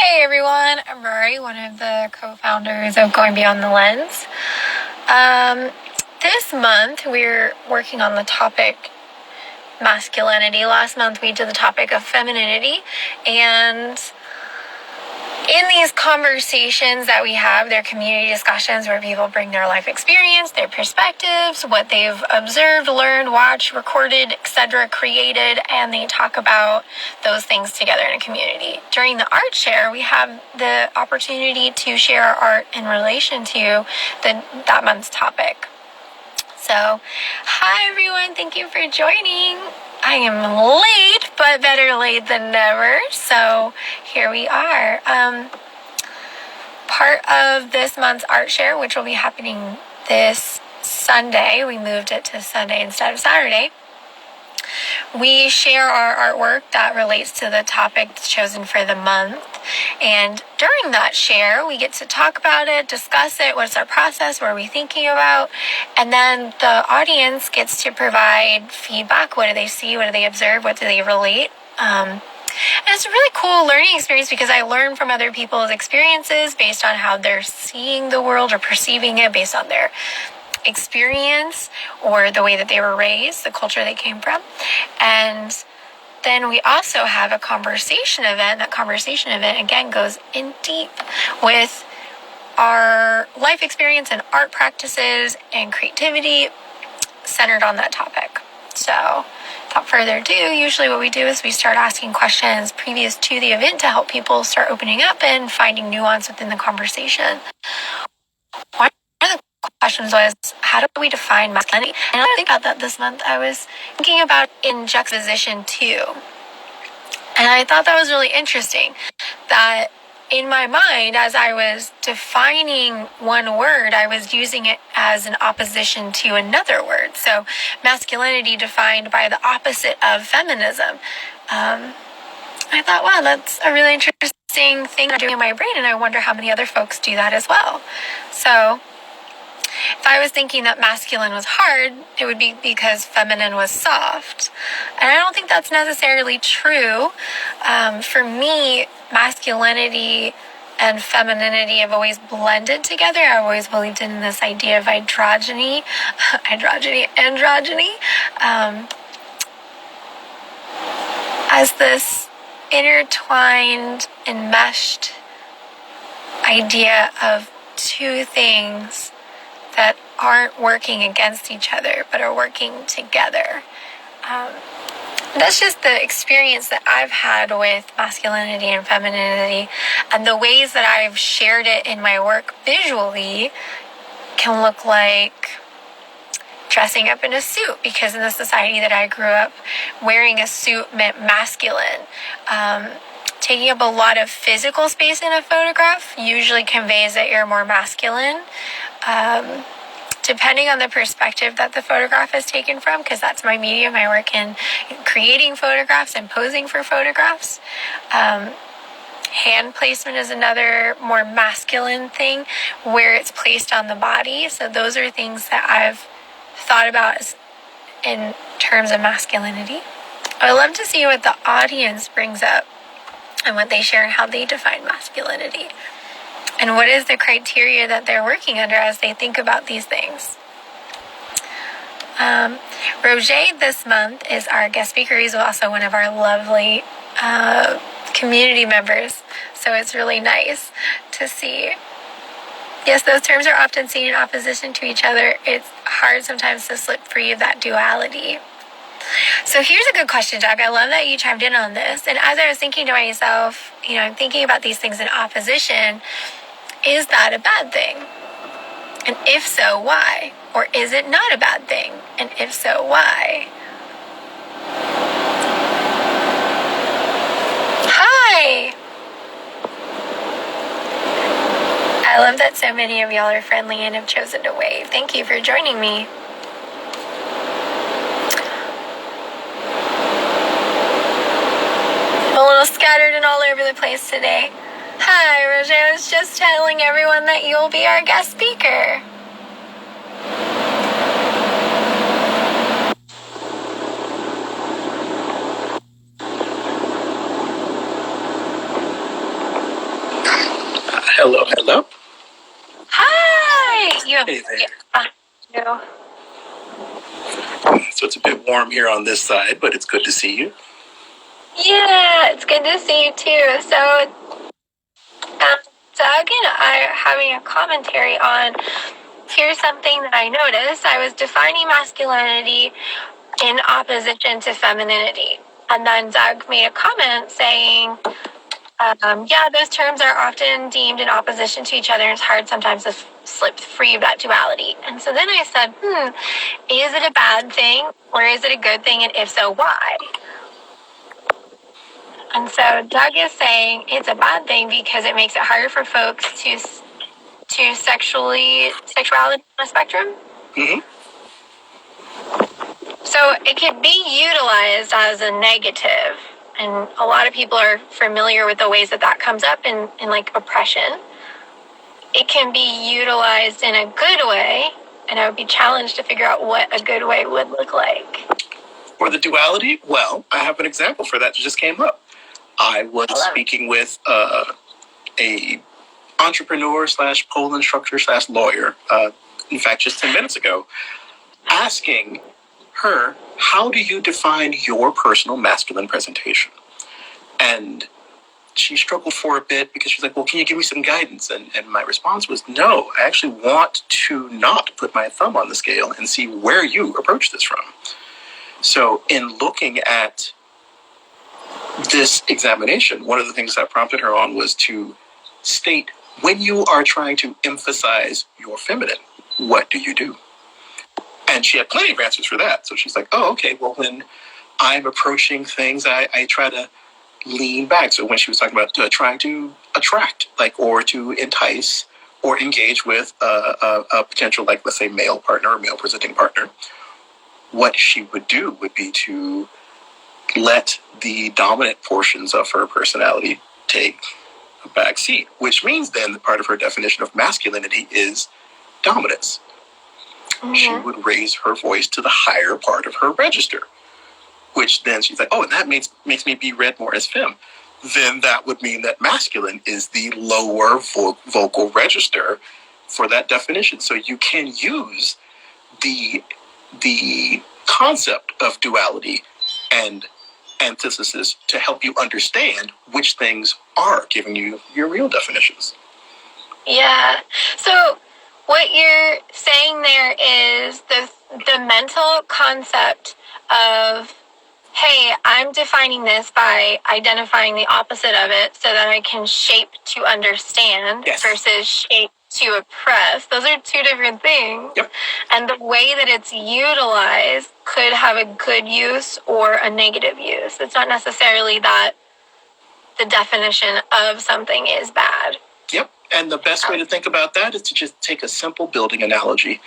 Hey everyone, I'm Roarie, one of the co-founders of Going Beyond the Lens. This month we're working on the topic masculinity. Last month we did the topic of femininity, and in these conversations that we have, they're community discussions where people bring their life experience, their perspectives, what they've observed, learned, watched, recorded, etc., created, and they talk about those things together in a community. During the art share, we have the opportunity to share our art in relation to that month's topic. So, hi everyone, thank you for joining. I am late, but better late than never. So here we are. Part of this month's art share, which will be happening this Sunday, we moved it to Sunday instead of Saturday. We share our artwork that relates to the topic chosen for the month. And during that share, we get to talk about it, discuss it, what's our process, what are we thinking about, and then the audience gets to provide feedback. What do they see? What do they observe? What do they relate? And it's a really cool learning experience because I learn from other people's experiences based on how they're seeing the world or perceiving it based on their experience or the way that they were raised, the culture they came from. And then we also have a conversation event. That conversation event, again, goes in deep with our life experience and art practices and creativity centered on that topic. So, without further ado, usually what we do is we start asking questions previous to the event to help people start opening up and finding nuance within the conversation. One of the questions was, how do we define masculinity? And I think about that this month. I was thinking about in juxtaposition too. And I thought that was really interesting that in my mind, as I was defining one word, I was using it as an opposition to another word. So masculinity defined by the opposite of feminism. I thought, wow, that's a really interesting thing I'm doing in my brain, and I wonder how many other folks do that as well. So if I was thinking that masculine was hard, it would be because feminine was soft. And I don't think that's necessarily true. For me, masculinity and femininity have always blended together. I've always believed in this idea of androgyny, as this intertwined, enmeshed idea of two things that aren't working against each other, but are working together. That's just the experience that I've had with masculinity and femininity, and the ways that I've shared it in my work visually can look like dressing up in a suit, because in the society that I grew up, wearing a suit meant masculine. Taking up a lot of physical space in a photograph usually conveys that you're more masculine. Depending on the perspective that the photograph is taken from, because that's my medium. I work in creating photographs and posing for photographs. Hand placement is another more masculine thing, where it's placed on the body. So those are things that I've thought about in terms of masculinity. I would love to see what the audience brings up and what they share and how they define masculinity. And what is the criteria that they're working under as they think about these things? Roger this month is our guest speaker. He's also one of our lovely community members. So it's really nice to see. Yes, those terms are often seen in opposition to each other. It's hard sometimes to slip free of that duality. So here's a good question, Doug. I love that you chimed in on this. And as I was thinking to myself, I'm thinking about these things in opposition. Is that a bad thing? And if so, why? Or is it not a bad thing? And if so, why? Hi! I love that so many of y'all are friendly and have chosen to wave. Thank you for joining me. I'm a little scattered and all over the place today. Hi, Roger. I was just telling everyone that you'll be our guest speaker. Hello, hello. Hi! Hey there. So it's a bit warm here on this side, but it's good to see you. Yeah, it's good to see you too. So, Doug and I are having a commentary on here's something that I noticed. I was defining masculinity in opposition to femininity. And then Doug made a comment saying, yeah, those terms are often deemed in opposition to each other. It's hard sometimes to slip free of that duality. And so then I said, is it a bad thing or is it a good thing? And if so, why? And so Doug is saying it's a bad thing because it makes it harder for folks to sexuality on a spectrum. Mm-hmm. So it could be utilized as a negative. And a lot of people are familiar with the ways that that comes up in like oppression. It can be utilized in a good way, and I would be challenged to figure out what a good way would look like. For the duality, well, I have an example for that just came up. I was speaking with a entrepreneur / pole instructor / lawyer, in fact, just 10 minutes ago, asking her, how do you define your personal masculine presentation? And she struggled for a bit because she's like, well, can you give me some guidance? And my response was, no, I actually want to not put my thumb on the scale and see where you approach this from. So in looking at this examination, one of the things that prompted her on was to state, when you are trying to emphasize your feminine, what do you do? And she had plenty of answers for that. So she's like, oh, okay, well, when I'm approaching things, I try to lean back. So when she was talking about trying to attract, like, or to entice or engage with a potential, like, let's say, male partner or male presenting partner, what she would do would be to let the dominant portions of her personality take a back seat, which means then that part of her definition of masculinity is dominance. Mm-hmm. She would raise her voice to the higher part of her register, which then she's like, oh, and that makes me be read more as femme. Then that would mean that masculine is the lower vocal register for that definition. So you can use the concept of duality and antithesis to help you understand which things are giving you your real definitions. Yeah. So what you're saying there is the mental concept of, hey, I'm defining this by identifying the opposite of it so that I can shape to understand. Yes. Versus shape to oppress. Those are two different things. Yep. And the way that it's utilized could have a good use or a negative use. It's not necessarily that the definition of something is bad. Yep. And the best way to think about that is to just take a simple building analogy.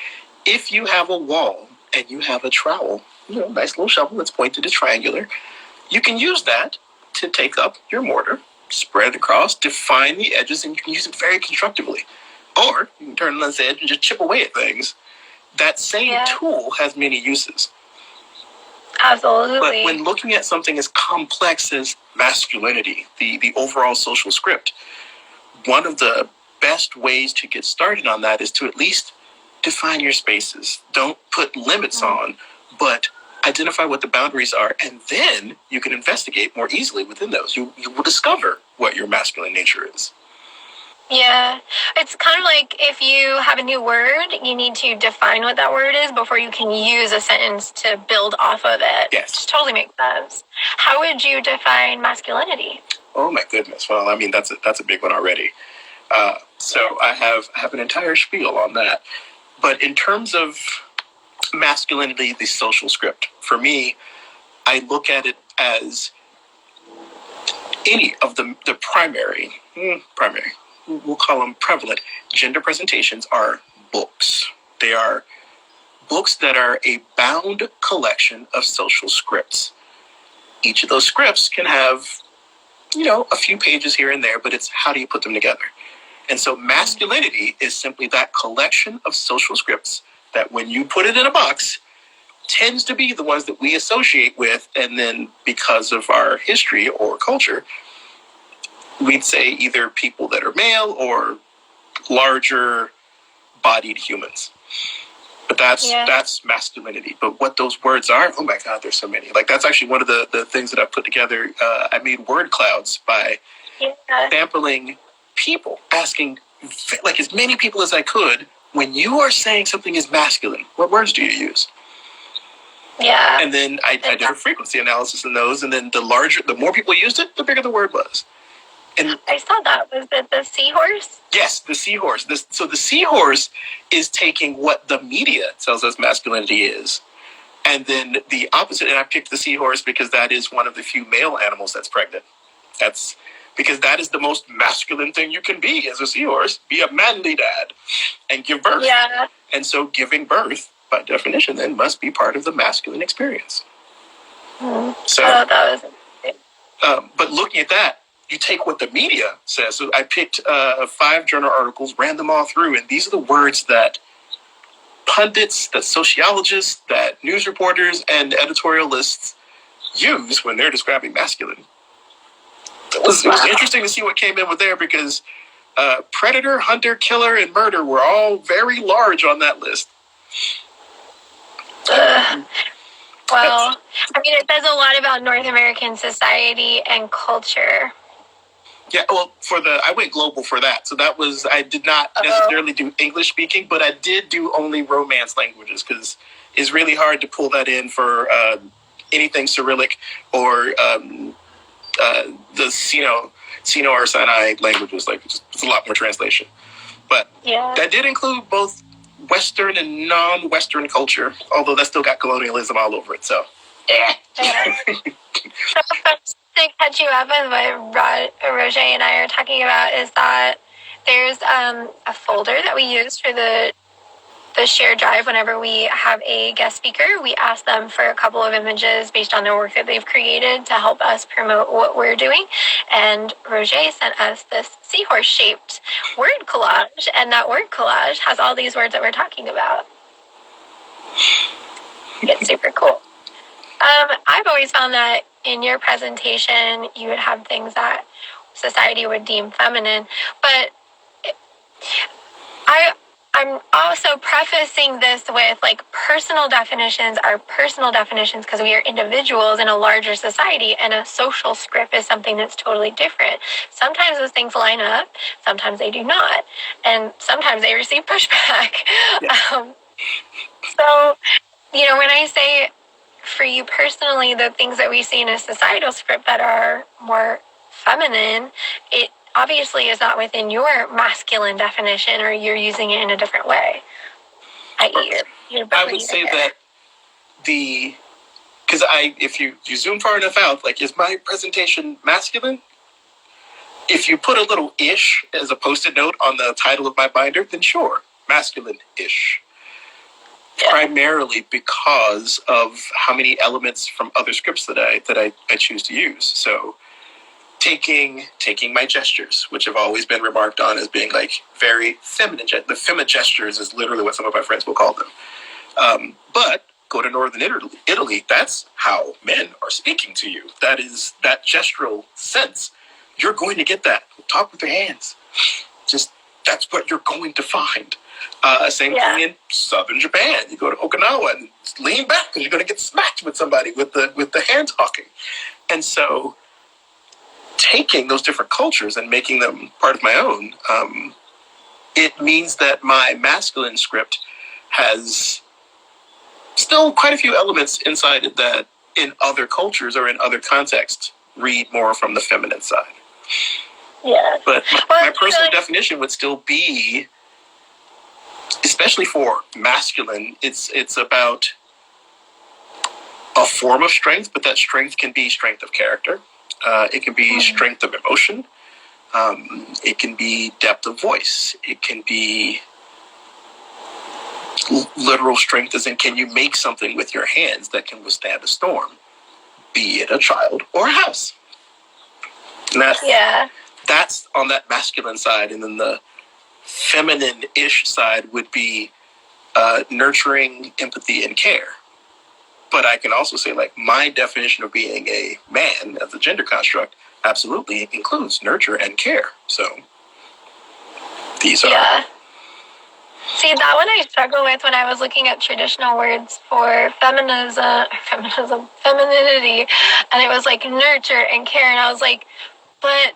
If you have a wall and you have a trowel, nice little shovel that's pointed at triangular, you can use that to take up your mortar, spread it across, define the edges, and you can use it very constructively. Or you can turn on this edge and just chip away at things. That same tool has many uses. Absolutely. But when looking at something as complex as masculinity, the overall social script, one of the best ways to get started on that is to at least define your spaces. Don't put limits on, but identify what the boundaries are, and then you can investigate more easily within those. You will discover what your masculine nature is. Yeah. It's kind of like if you have a new word, you need to define what that word is before you can use a sentence to build off of it. Yes. Which totally makes sense. How would you define masculinity? Oh my goodness. Well, I mean, that's a big one already. So I have an entire spiel on that. But in terms of masculinity, the social script, for me, I look at it as any of the primary, we'll call them prevalent, gender presentations are books. They are books that are a bound collection of social scripts. Each of those scripts can have, a few pages here and there, but it's how do you put them together? And so masculinity is simply that collection of social scripts that when you put it in a box, tends to be the ones that we associate with, and then because of our history or culture, we'd say either people that are male or larger bodied humans. But that's masculinity. But what those words are, oh my God, there's so many. Like, that's actually one of the things that I put together. I made word clouds by sampling people, asking like as many people as I could, when you are saying something is masculine, what words do you use? Yeah. And then I did a frequency analysis in those, and then the more people used it, the bigger the word was. And I saw that. Was it the seahorse? Yes, the seahorse. So the seahorse is taking what the media tells us masculinity is. And then the opposite, and I picked the seahorse because that is one of the few male animals that's pregnant. That's because that is the most masculine thing you can be as a seahorse. Be a manly dad and give birth. Yeah. And so giving birth, by definition, then must be part of the masculine experience. So, that was interesting. But looking at that, you take what the media says. So I picked 5 journal articles, ran them all through, and these are the words that pundits, that sociologists, that news reporters, and editorialists use when they're describing masculine. It was interesting to see what came in with there because predator, hunter, killer, and murder were all very large on that list. Well, I mean, it says a lot about North American society and culture. Yeah, well, I went global for that. So that was, I did not necessarily do English speaking, but I did do only Romance languages because it's really hard to pull that in for anything Cyrillic or the Sino-Sinai languages. Like, it's a lot more translation. But that did include both Western and non-Western culture, although that still got colonialism all over it, so. To catch you up with what Roger and I are talking about is that there's a folder that we use for the share drive. Whenever we have a guest speaker, we ask them for a couple of images based on their work that they've created to help us promote what we're doing. And Roger sent us this seahorse-shaped word collage, and that word collage has all these words that we're talking about. It's super cool. I've always found that in your presentation, you would have things that society would deem feminine, but I'm also prefacing this with, like, personal definitions are personal definitions because we are individuals in a larger society, and a social script is something that's totally different. Sometimes those things line up, sometimes they do not, and sometimes they receive pushback. Yeah. So, when I say, for you personally, the things that we see in a societal script that are more feminine, it obviously is not within your masculine definition, or you're using it in a different way. I would say that because if you zoom far enough out, like, is my presentation masculine? If you put a little ish as a post-it note on the title of my binder, then sure, masculine-ish. Primarily because of how many elements from other scripts that I choose to use. So taking my gestures, which have always been remarked on as being like very feminine. The fema gestures is literally what some of my friends will call them. But go to northern Italy, that's how men are speaking to you. That is that gestural sense. You're going to get that. Talk with your hands. Just, that's what you're going to find. Same thing in southern Japan. You go to Okinawa and lean back because you're going to get smacked with somebody with the hand talking. And so taking those different cultures and making them part of my own, it means that my masculine script has still quite a few elements inside it that in other cultures or in other contexts read more from the feminine side. Yeah. But my personal definition would still be, especially for masculine, it's about a form of strength, but that strength can be strength of character. It can be strength of emotion. It can be depth of voice. It can be literal strength, as in, can you make something with your hands that can withstand a storm, be it a child or a house? And that's on that masculine side, and then the feminine-ish side would be nurturing, empathy, and care. But I can also say, like, my definition of being a man as a gender construct absolutely includes nurture and care. So these are. See, that one I struggle with when I was looking at traditional words for femininity, and it was like nurture and care, and I was like, but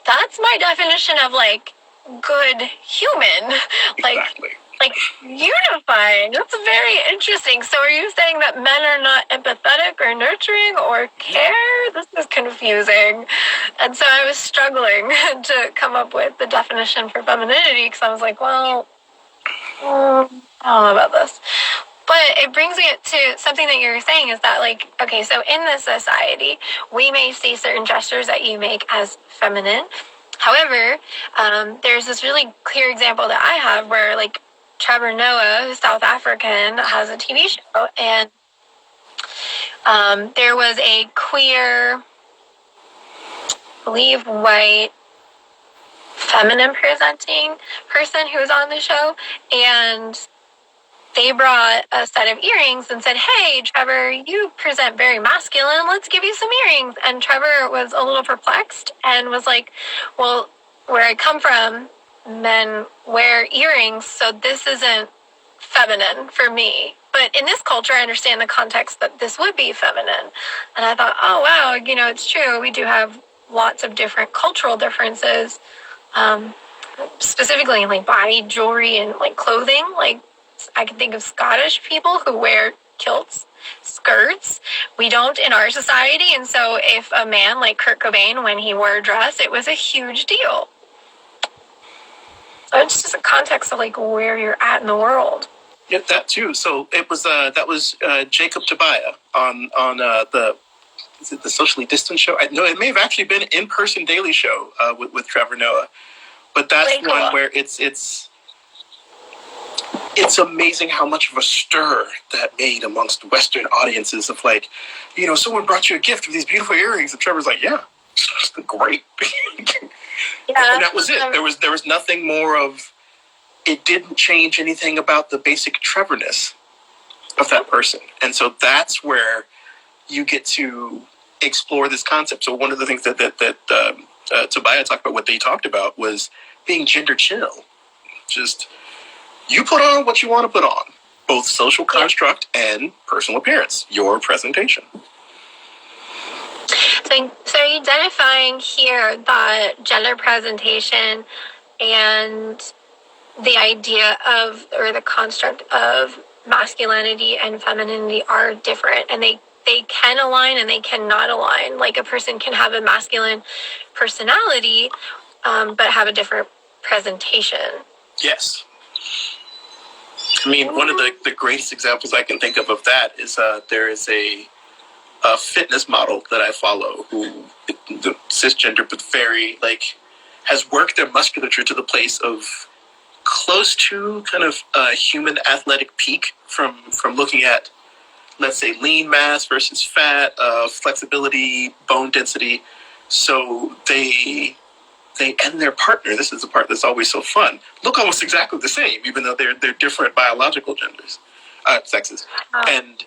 that's my definition of like good human, Exactly. like unifying. That's very interesting. So, are you saying that men are not empathetic or nurturing or care? This is confusing, and so I was struggling to come up with the definition for femininity because I was like, well. I don't know about this. But it brings me to something that you're saying is that, like, okay, so in this society, we may see certain gestures that you make as feminine. However, there's this really clear example that I have where, like, Trevor Noah, who's South African, has a TV show, and there was a queer, I believe, white, feminine presenting person who was on the show, and they brought a set of earrings and said, hey, Trevor, you present very masculine. Let's give you some earrings. And Trevor was a little perplexed and was like, well, where I come from, men wear earrings, so this isn't feminine for me. But in this culture, I understand the context that this would be feminine. And I thought, oh, wow, it's true. We do have lots of different cultural differences, specifically in like body jewelry and like clothing. Like, I can think of Scottish people who wear kilts, skirts. We don't in our society. And so if a man like Kurt Cobain, when he wore a dress, it was a huge deal. So it's just a context of like where you're at in the world. Yeah, that too. So it was that was Jacob Tobiah on the socially distant show. No, it may have actually been an in-person daily show with Trevor Noah. But that's really one cool. Where it's amazing how much of a stir that made amongst Western audiences of like, someone brought you a gift of these beautiful earrings, and Trevor's like, yeah, it's great. Yeah, and that was it. There was nothing more of. It didn't change anything about the basic Trevorness of that person, and so that's where you get to explore this concept. So one of the things that Tobiah talked about, what they talked about was being gender chill, just. You put on what you want to put on, both social construct and personal appearance, your presentation. So you're identifying here that gender presentation and the idea of, or the construct of masculinity and femininity are different, and they can align and they cannot align. Like a person can have a masculine personality, but have a different presentation. Yes. I mean, one of the greatest examples I can think of that is there is a fitness model that I follow who, the cisgender, but very, has worked their musculature to the place of close to kind of a human athletic peak from looking at, let's say, lean mass versus fat, flexibility, bone density. So they and their partner, this is the part that's always so fun, look almost exactly the same, even though they're different biological genders, sexes. And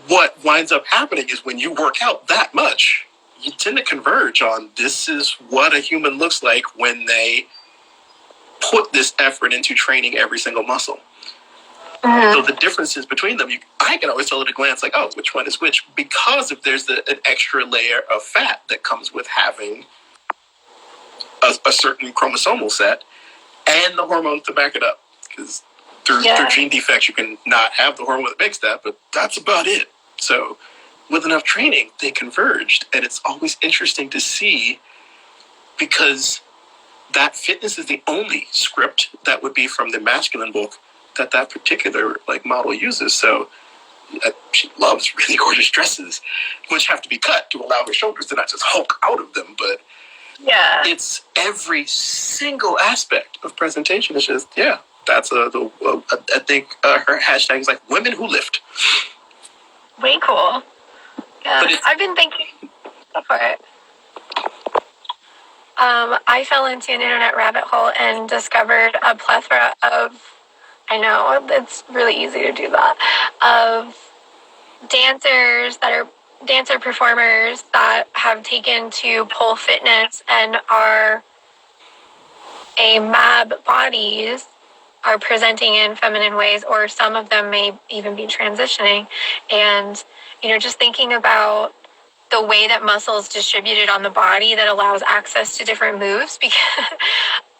what winds up happening is when you work out that much, you tend to converge on this is what a human looks like when they put this effort into training every single muscle. So the differences between them, I can always tell at a glance, like, oh, which one is which, because if there's an extra layer of fat that comes with having a certain chromosomal set and the hormone to back it up. Because through gene defects, you can not have the hormone that makes that, but that's about it. So with enough training, they converged. And it's always interesting to see, because that fitness is the only script that would be from the masculine book that particular model uses. So she loves really gorgeous dresses, which have to be cut to allow her shoulders to not just hulk out of them, but it's every single aspect of presentation. It's just, that's I think her hashtag is like women who lift. Way cool. Yeah, I've been thinking for it. I fell into an internet rabbit hole and discovered a plethora of, I know, it's really easy to do that, of dancers that are dancer performers that have taken to pole fitness and are AMAB bodies are presenting in feminine ways, or some of them may even be transitioning. And, just thinking about the way that muscle is distributed on the body that allows access to different moves, because,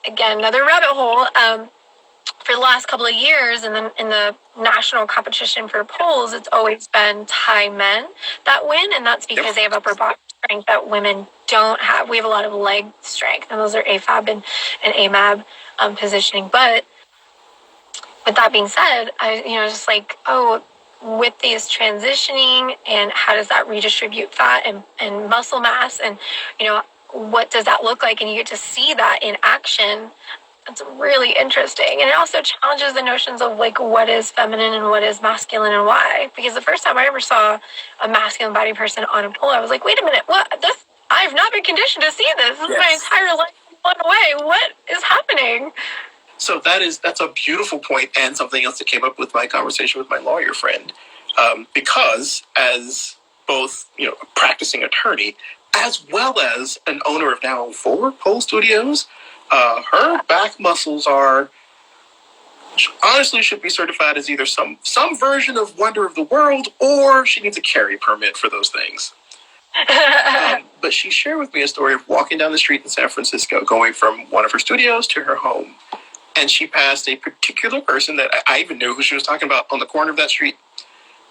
again, another rabbit hole. For the last couple of years in the national competition for poles, it's always been Thai men that win, and that's because they have upper body strength that women don't have. We have a lot of leg strength, and those are AFAB and AMAB positioning. But with that being said, I just like, with these transitioning and how does that redistribute fat and muscle mass, and what does that look like, and you get to see that in action. It's really interesting. And it also challenges the notions of like what is feminine and what is masculine and why. Because the first time I ever saw a masculine body person on a pole, I was like, wait a minute, what? I've not been conditioned to see this. This is my entire life one way. What is happening? So that's a beautiful point, and something else that came up with my conversation with my lawyer friend. Because as both, a practicing attorney, as well as an owner of now 4 pole studios, her back muscles honestly should be certified as either some version of Wonder of the World, or she needs a carry permit for those things. But she shared with me a story of walking down the street in San Francisco, going from one of her studios to her home. And she passed a particular person that I even knew who she was talking about on the corner of that street.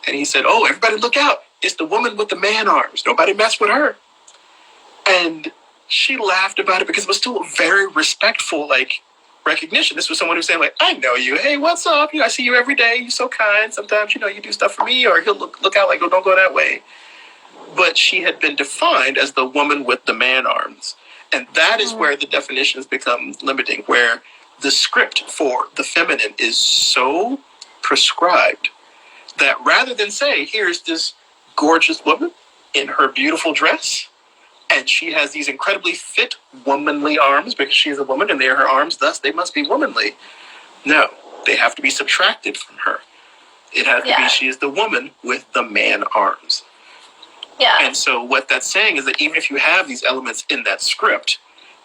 And he said, "Oh, everybody look out. It's the woman with the man arms. Nobody mess with her." And she laughed about it because it was still a very respectful, recognition. This was someone who was saying, "I know you. Hey, what's up? I see you every day. You're so kind. Sometimes, you do stuff for me." Or he'll look out like, "Oh, don't go that way." But she had been defined as the woman with the man arms. And that is where the definitions become limiting, where the script for the feminine is so prescribed that rather than say, here's this gorgeous woman in her beautiful dress, and she has these incredibly fit womanly arms because she is a woman and they are her arms, thus they must be womanly. No, they have to be subtracted from her. It has to be she is the woman with the man arms. Yeah. And so what that's saying is that even if you have these elements in that script,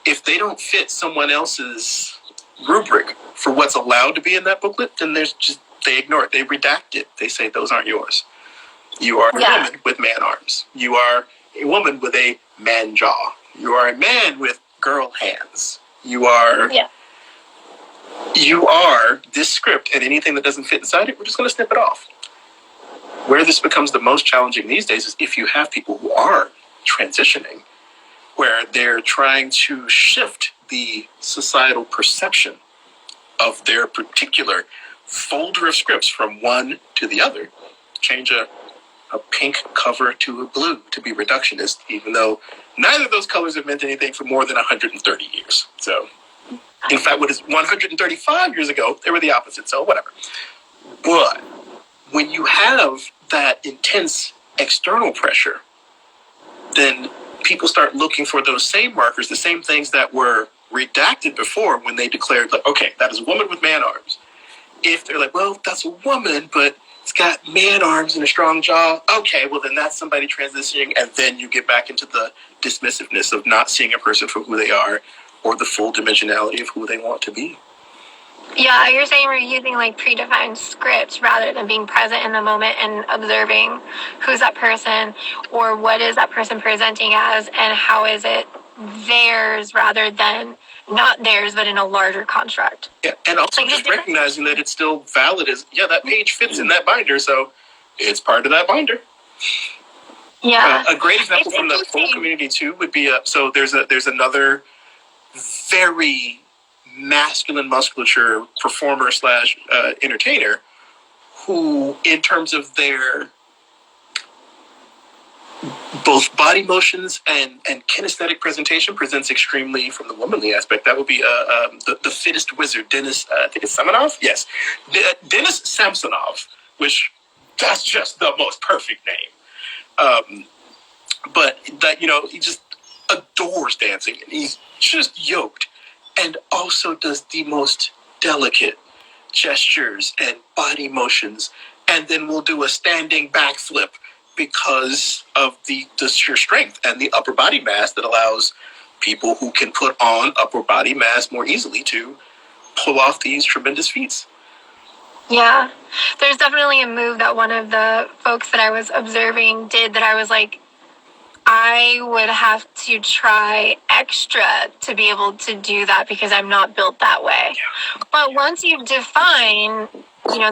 if they don't fit someone else's rubric for what's allowed to be in that booklet, then they ignore it. They redact it. They say those aren't yours. You are a woman with man arms. You are a woman with a man jaw. You are a man with girl hands. You are this script, and anything that doesn't fit inside it, we're just going to snip it off. Where this becomes the most challenging these days is if you have people who are transitioning, where they're trying to shift the societal perception of their particular folder of scripts from one to the other. Change a pink cover to a blue to be reductionist, even though neither of those colors have meant anything for more than 130 years. So, in fact, what is 135 years ago, they were the opposite, so whatever. But when you have that intense external pressure, then people start looking for those same markers, the same things that were redacted before when they declared, okay, that is a woman with man arms. If they're well, that's a woman, but it's got man arms and a strong jaw. Okay, well, then that's somebody transitioning, and then you get back into the dismissiveness of not seeing a person for who they are or the full dimensionality of who they want to be. Yeah, you're saying we're using predefined scripts rather than being present in the moment and observing who's that person or what is that person presenting as and how is it theirs rather than not theirs but in a larger construct. Yeah, and also just recognizing that it's still valid as, that page fits in that binder, so it's part of that binder. Yeah. A great example from the full community too would be, so there's another very masculine musculature performer / entertainer who, in terms of their both body motions and kinesthetic presentation, presents extremely from the womanly aspect. That would be the fittest wizard, Denis, I think it's Samsonov? Yes. Denis Samsonov, which that's just the most perfect name. But that, he just adores dancing, and he's just yoked, and also does the most delicate gestures and body motions, and then we'll do a standing backflip because of the sheer strength and the upper body mass that allows people who can put on upper body mass more easily to pull off these tremendous feats. Yeah, there's definitely a move that one of the folks that I was observing did that I was like, I would have to try extra to be able to do that because I'm not built that way. But once you define,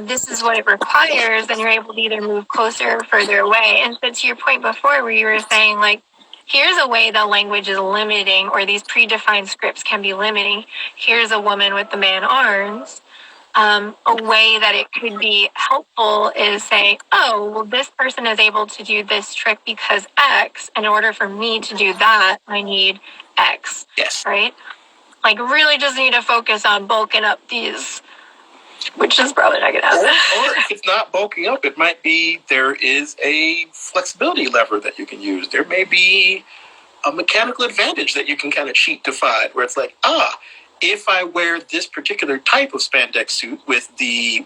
this is what it requires, then you're able to either move closer or further away. And so to your point before where you were saying, like, here's a way that language is limiting or these predefined scripts can be limiting. Here's a woman with the man arms. A way that it could be helpful is say, oh, well, this person is able to do this trick because X. In order for me to do that, I need X. Yes. Right? Like, really just need to focus on bulking up these, which is probably not going to happen. Or if it's not bulking up, it might be there is a flexibility lever that you can use. There may be a mechanical advantage that you can kind of cheat to find, where it's like, if I wear this particular type of spandex suit with the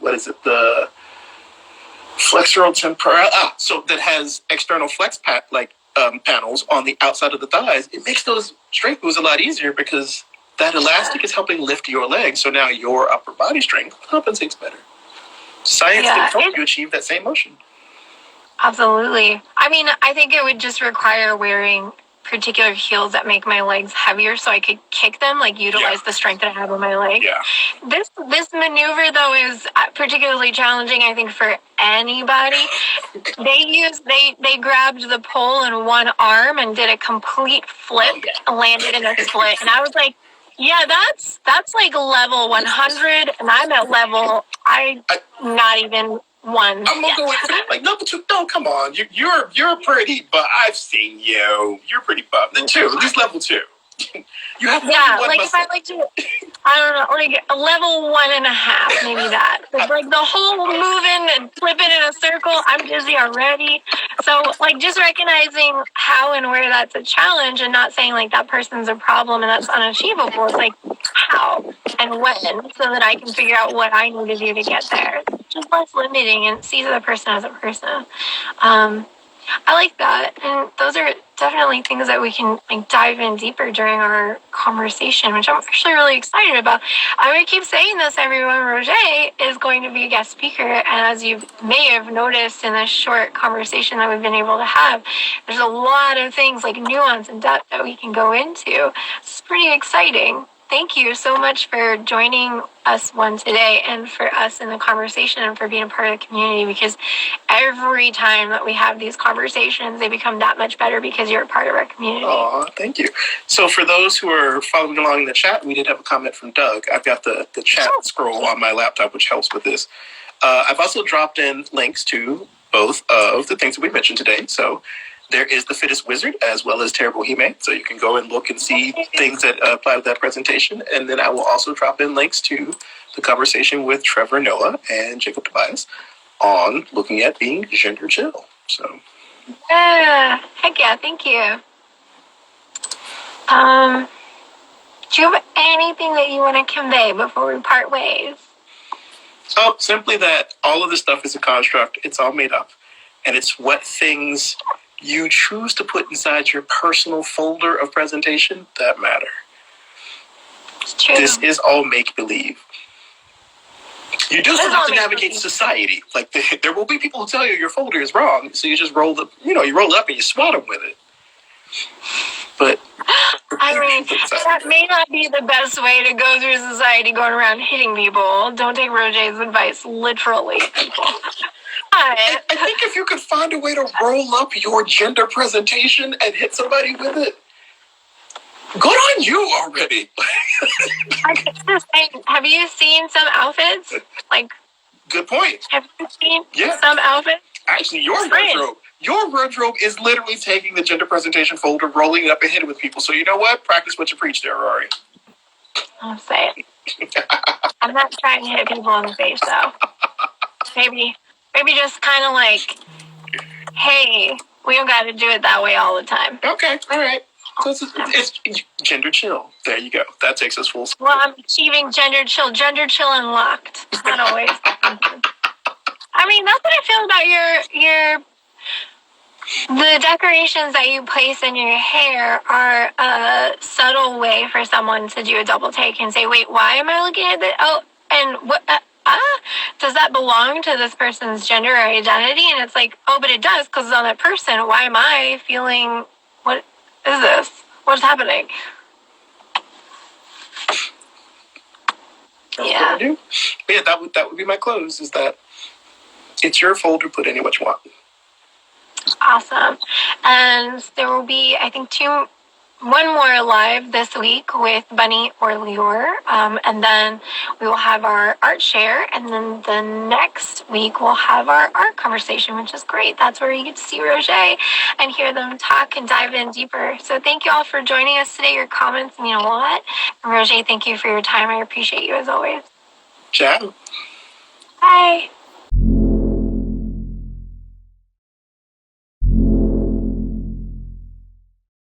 flexural temporal, so that has external flex panels on the outside of the thighs, it makes those strength moves a lot easier because that elastic is helping lift your legs, so now your upper body strength compensates better. Science can help you achieve that same motion. Absolutely. I mean, I think it would just require wearing particular heels that make my legs heavier so I could kick them, like utilize the strength that I have on my leg. Yeah. This maneuver, though, is particularly challenging, I think, for anybody. They grabbed the pole in one arm and did a complete flip, landed in a split. And I was like, yeah, that's like level 100, and I'm at level, not even one. I'm gonna go with like number 2. No, come on, you're pretty, but I've seen you. You're pretty buff. The 2, at least level 2. You have like if I like to, I don't know, like a level 1.5, maybe that. Like the whole moving and flipping in a circle, I'm dizzy already. So like just recognizing how and where that's a challenge and not saying like that person's a problem and that's unachievable. It's like how and when, so that I can figure out what I need to do to get there. Just less limiting and see the person as a person. I like that, and those are definitely things that we can like dive in deeper during our conversation, which I'm actually really excited about. I'm going to keep saying this, everyone. Roger is going to be a guest speaker, and as you may have noticed in this short conversation that we've been able to have, there's a lot of things like nuance and depth that we can go into. It's pretty exciting. Thank you so much for joining us today and for us in the conversation and for being a part of the community, because every time that we have these conversations, they become that much better because you're a part of our community. Oh, thank you. So for those who are following along in the chat, we did have a comment from Doug. I've got the chat scroll on my laptop, which helps with this. I've also dropped in links to both of the things that we mentioned today. So there is the Fittest Wizard as well as Terrible He-Man. So you can go and look and see things that apply to that presentation. And then I will also drop in links to the conversation with Trevor Noah and Jacob Tobias on looking at being gender chill. So heck yeah, thank you. Do you have anything that you want to convey before we part ways? Oh, simply that all of this stuff is a construct. It's all made up. And it's what things you choose to put inside your personal folder of presentation that matter. It's true. This is all make-believe. You do still have to navigate society. Like there will be people who tell you your folder is wrong, so you just roll up. You roll up and you swat them with it. But I mean, that may not be the best way to go through society, going around hitting people. Don't take Roger's advice literally, people. I think if you could find a way to roll up your gender presentation and hit somebody with it, good on you already. Have you seen some outfits? Like, good point. Have you seen some outfits? Actually, your wardrobe is literally taking the gender presentation folder, rolling it up and hitting it with people. So you know what? Practice what you preach there, Roarie. I'll say it. I'm not trying to hit people in the face, though. Maybe just kind of like, hey, we don't got to do it that way all the time. Okay, all right. So it's gender chill. There you go. That takes us full circle. Well, I'm achieving gender chill unlocked. Not always. I mean, that's what I feel about your The decorations that you place in your hair are a subtle way for someone to do a double take and say, wait, why am I looking at this? Oh, and what? Does that belong to this person's gender or identity? And it's like, oh, but it does because it's on that person. Why am I feeling, what is this? What's happening? Yeah. But yeah, that would be my close, is that it's your folder, put any what you want. Awesome. And there will be, I think, one more live this week with Bunny or Lior. And then we will have our art share. And then the next week we'll have our art conversation, which is great. That's where you get to see Roger and hear them talk and dive in deeper. So thank you all for joining us today. Your comments mean a lot. And Roger, thank you for your time. I appreciate you as always. Ciao. Bye.